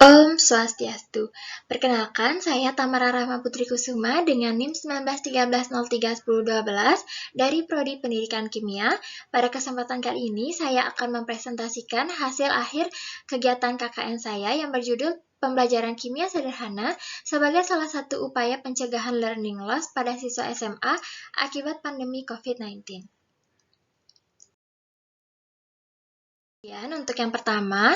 Om Swastiastu. Perkenalkan, saya Tamara Rahma Putri Kusuma dengan NIM 1913031012 dari Prodi Pendidikan Kimia. Pada kesempatan kali ini, saya akan mempresentasikan hasil akhir kegiatan KKN saya yang berjudul Pembelajaran Kimia Sederhana sebagai salah satu upaya pencegahan learning loss pada siswa SMA akibat pandemi COVID-19. Untuk yang pertama,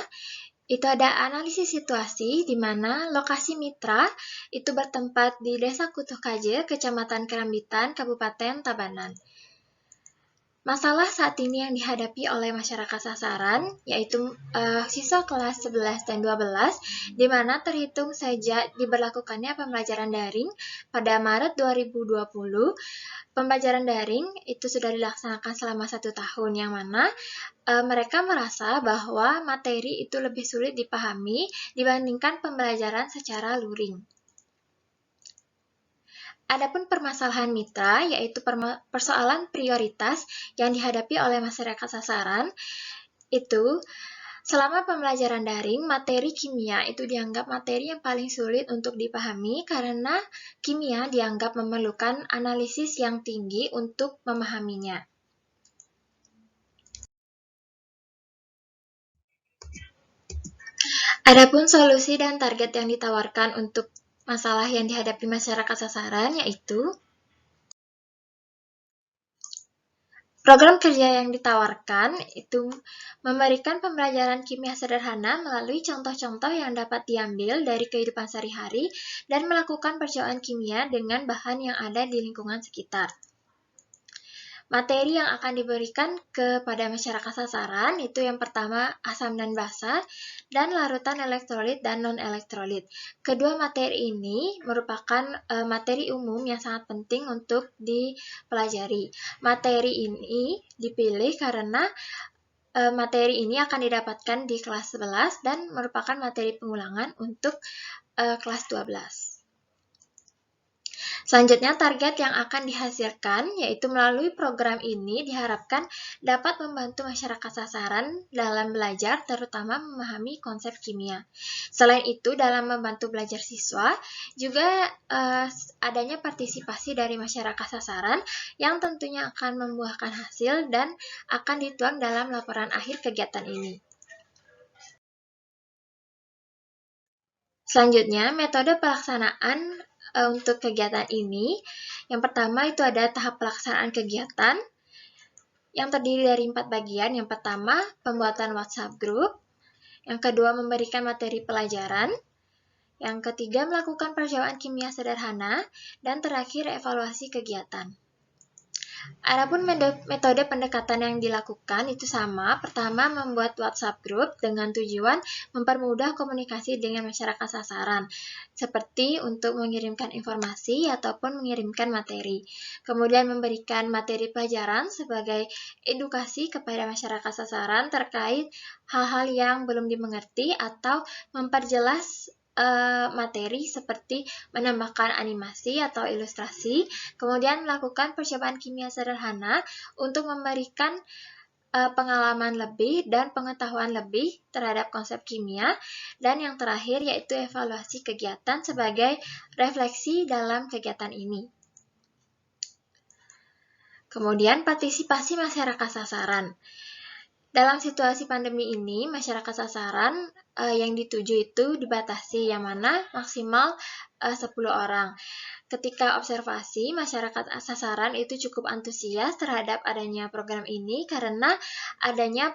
itu ada analisis situasi di mana lokasi mitra itu bertempat di Desa Kutuh Kaje, Kecamatan Kerambitan, Kabupaten Tabanan. Masalah saat ini yang dihadapi oleh masyarakat sasaran, yaitu siswa kelas 11 dan 12, di mana terhitung sejak diberlakukannya pembelajaran daring pada Maret 2020, pembelajaran daring itu sudah dilaksanakan selama 1 tahun, yang mana mereka merasa bahwa materi itu lebih sulit dipahami dibandingkan pembelajaran secara luring. Adapun permasalahan mitra, yaitu persoalan prioritas yang dihadapi oleh masyarakat sasaran, itu selama pembelajaran daring, materi kimia itu dianggap materi yang paling sulit untuk dipahami karena kimia dianggap memerlukan analisis yang tinggi untuk memahaminya. Adapun solusi dan target yang ditawarkan untuk masalah yang dihadapi masyarakat sasaran yaitu program kerja yang ditawarkan itu memberikan pembelajaran kimia sederhana melalui contoh-contoh yang dapat diambil dari kehidupan sehari-hari dan melakukan percobaan kimia dengan bahan yang ada di lingkungan sekitar. Materi yang akan diberikan kepada masyarakat sasaran itu yang pertama asam dan basa dan larutan elektrolit dan non-elektrolit. Kedua materi ini merupakan materi umum yang sangat penting untuk dipelajari. Materi ini dipilih karena materi ini akan didapatkan di kelas 11 dan merupakan materi pengulangan untuk kelas 12. Selanjutnya, target yang akan dihasilkan, yaitu melalui program ini diharapkan dapat membantu masyarakat sasaran dalam belajar, terutama memahami konsep kimia. Selain itu, dalam membantu belajar siswa, juga adanya partisipasi dari masyarakat sasaran yang tentunya akan membuahkan hasil dan akan dituang dalam laporan akhir kegiatan ini. Selanjutnya, metode pelaksanaan untuk kegiatan ini, yang pertama itu ada tahap pelaksanaan kegiatan yang terdiri dari 4 bagian. Yang pertama, pembuatan WhatsApp group. Yang kedua, memberikan materi pelajaran. Yang ketiga, melakukan percobaan kimia sederhana. Dan terakhir, evaluasi kegiatan. Adapun metode pendekatan yang dilakukan itu sama. Pertama, membuat WhatsApp group dengan tujuan mempermudah komunikasi dengan masyarakat sasaran, seperti untuk mengirimkan informasi ataupun mengirimkan materi. Kemudian memberikan materi pelajaran sebagai edukasi kepada masyarakat sasaran terkait hal-hal yang belum dimengerti atau memperjelas materi seperti menambahkan animasi atau ilustrasi, kemudian melakukan percobaan kimia sederhana untuk memberikan pengalaman lebih dan pengetahuan lebih terhadap konsep kimia, dan yang terakhir yaitu evaluasi kegiatan sebagai refleksi dalam kegiatan ini. Kemudian partisipasi masyarakat sasaran. Dalam situasi pandemi ini, masyarakat sasaran yang dituju itu dibatasi, yang mana maksimal 10 orang. Ketika observasi, masyarakat sasaran itu cukup antusias terhadap adanya program ini karena adanya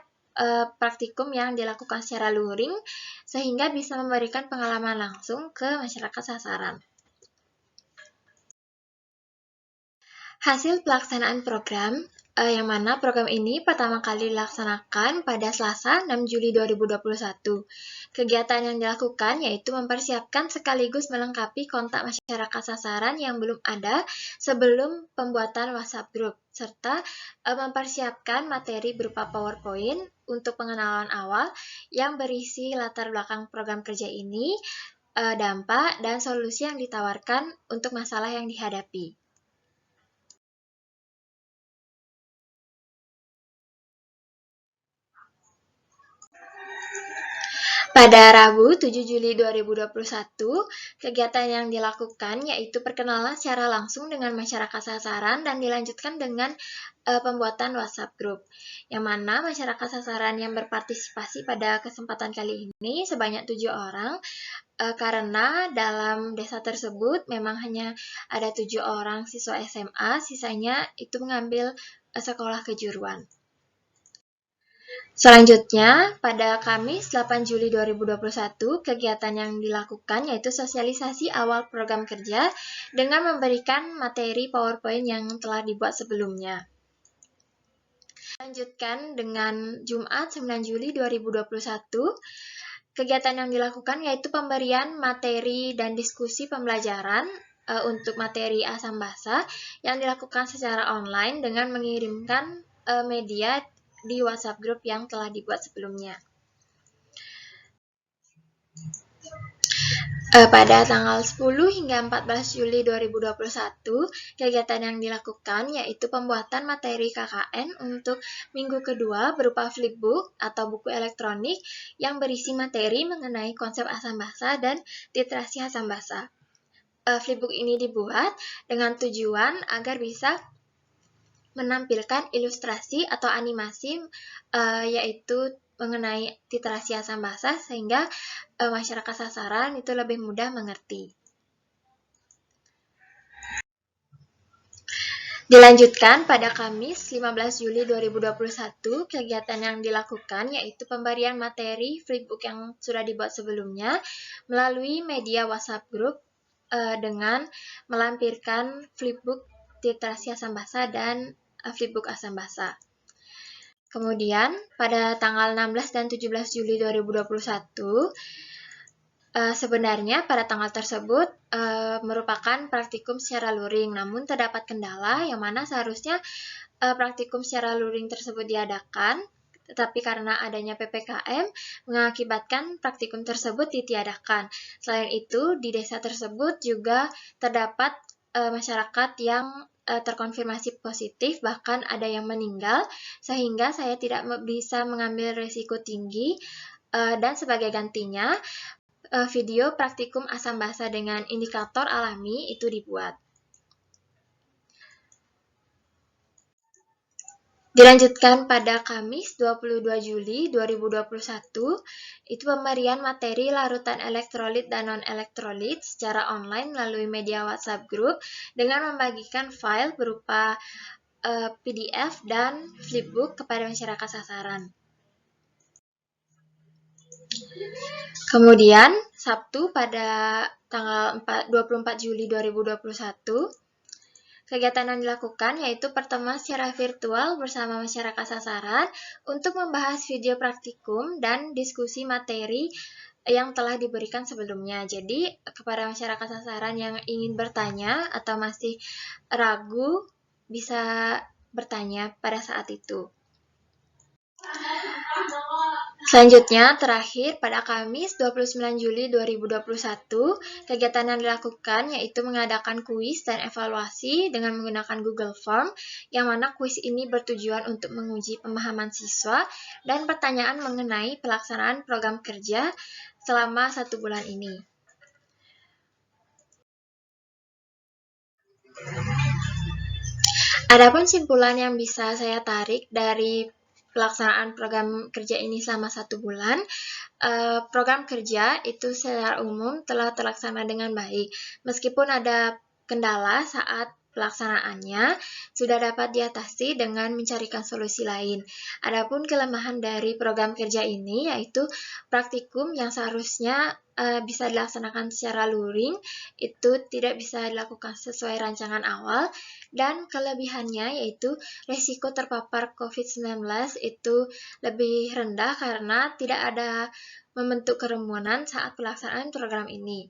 praktikum yang dilakukan secara luring, sehingga bisa memberikan pengalaman langsung ke masyarakat sasaran. Hasil pelaksanaan program, yang mana program ini pertama kali dilaksanakan pada Selasa 6 Juli 2021. Kegiatan yang dilakukan yaitu mempersiapkan sekaligus melengkapi kontak masyarakat sasaran yang belum ada sebelum pembuatan WhatsApp group, serta mempersiapkan materi berupa PowerPoint untuk pengenalan awal yang berisi latar belakang program kerja ini, dampak, dan solusi yang ditawarkan untuk masalah yang dihadapi. Pada Rabu 7 Juli 2021, kegiatan yang dilakukan yaitu perkenalan secara langsung dengan masyarakat sasaran dan dilanjutkan dengan pembuatan WhatsApp Group, yang mana masyarakat sasaran yang berpartisipasi pada kesempatan kali ini sebanyak 7 orang, karena dalam desa tersebut memang hanya ada 7 orang siswa SMA, sisanya itu mengambil sekolah kejuruan. Selanjutnya, pada Kamis 8 Juli 2021, kegiatan yang dilakukan yaitu sosialisasi awal program kerja dengan memberikan materi PowerPoint yang telah dibuat sebelumnya. Lanjutkan dengan Jumat 9 Juli 2021, kegiatan yang dilakukan yaitu pemberian materi dan diskusi pembelajaran untuk materi Asam Basa yang dilakukan secara online dengan mengirimkan media di WhatsApp Group yang telah dibuat sebelumnya. Pada tanggal 10 hingga 14 Juli 2021, kegiatan yang dilakukan yaitu pembuatan materi KKN untuk minggu kedua berupa flipbook atau buku elektronik yang berisi materi mengenai konsep asam basa dan literasi asam basa. Flipbook ini dibuat dengan tujuan agar bisa menampilkan ilustrasi atau animasi yaitu mengenai literasi asam basa sehingga masyarakat sasaran itu lebih mudah mengerti. Dilanjutkan pada Kamis 15 Juli 2021, kegiatan yang dilakukan yaitu pemberian materi flipbook yang sudah dibuat sebelumnya melalui media WhatsApp Group dengan melampirkan flipbook literasi asam basa dan flipbook asam basa. Kemudian, pada tanggal 16 dan 17 Juli 2021, sebenarnya pada tanggal tersebut merupakan praktikum secara luring, namun terdapat kendala yang mana seharusnya praktikum secara luring tersebut diadakan, tetapi karena adanya PPKM mengakibatkan praktikum tersebut ditiadakan. Selain itu, di desa tersebut juga terdapat masyarakat yang terkonfirmasi positif, bahkan ada yang meninggal, sehingga saya tidak bisa mengambil risiko tinggi, dan sebagai gantinya, video praktikum asam basa dengan indikator alami itu dibuat. Dilanjutkan pada Kamis 22 Juli 2021, itu pemberian materi larutan elektrolit dan non-elektrolit secara online melalui media WhatsApp Group dengan membagikan file berupa PDF dan flipbook kepada masyarakat sasaran. Kemudian, Sabtu pada tanggal 24 Juli 2021, kegiatan yang dilakukan yaitu pertemuan secara virtual bersama masyarakat sasaran untuk membahas video praktikum dan diskusi materi yang telah diberikan sebelumnya. Jadi, kepada masyarakat sasaran yang ingin bertanya atau masih ragu, bisa bertanya pada saat itu. Selanjutnya, terakhir pada Kamis 29 Juli 2021, kegiatan yang dilakukan yaitu mengadakan kuis dan evaluasi dengan menggunakan Google Form, yang mana kuis ini bertujuan untuk menguji pemahaman siswa dan pertanyaan mengenai pelaksanaan program kerja selama 1 bulan ini. Adapun simpulan yang bisa saya tarik dari pelaksanaan program kerja ini selama 1 bulan, program kerja itu secara umum telah terlaksana dengan baik. Meskipun ada kendala saat pelaksanaannya, sudah dapat diatasi dengan mencarikan solusi lain. Adapun kelemahan dari program kerja ini yaitu praktikum yang seharusnya bisa dilaksanakan secara luring, itu tidak bisa dilakukan sesuai rancangan awal, dan kelebihannya yaitu resiko terpapar COVID-19 itu lebih rendah karena tidak ada membentuk kerumunan saat pelaksanaan program ini.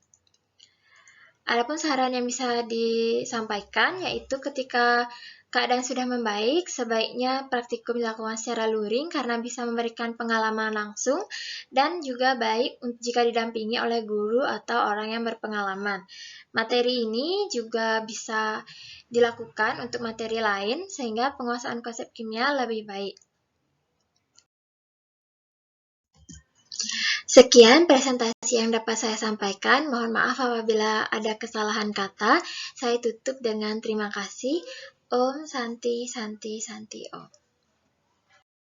Adapun saran yang bisa disampaikan yaitu ketika keadaan sudah membaik, sebaiknya praktikum dilakukan secara luring karena bisa memberikan pengalaman langsung dan juga baik jika didampingi oleh guru atau orang yang berpengalaman. Materi ini juga bisa dilakukan untuk materi lain sehingga penguasaan konsep kimia lebih baik. Sekian presentasi yang dapat saya sampaikan. Mohon maaf apabila ada kesalahan kata. Saya tutup dengan terima kasih. Om Santi Santi Santi Om.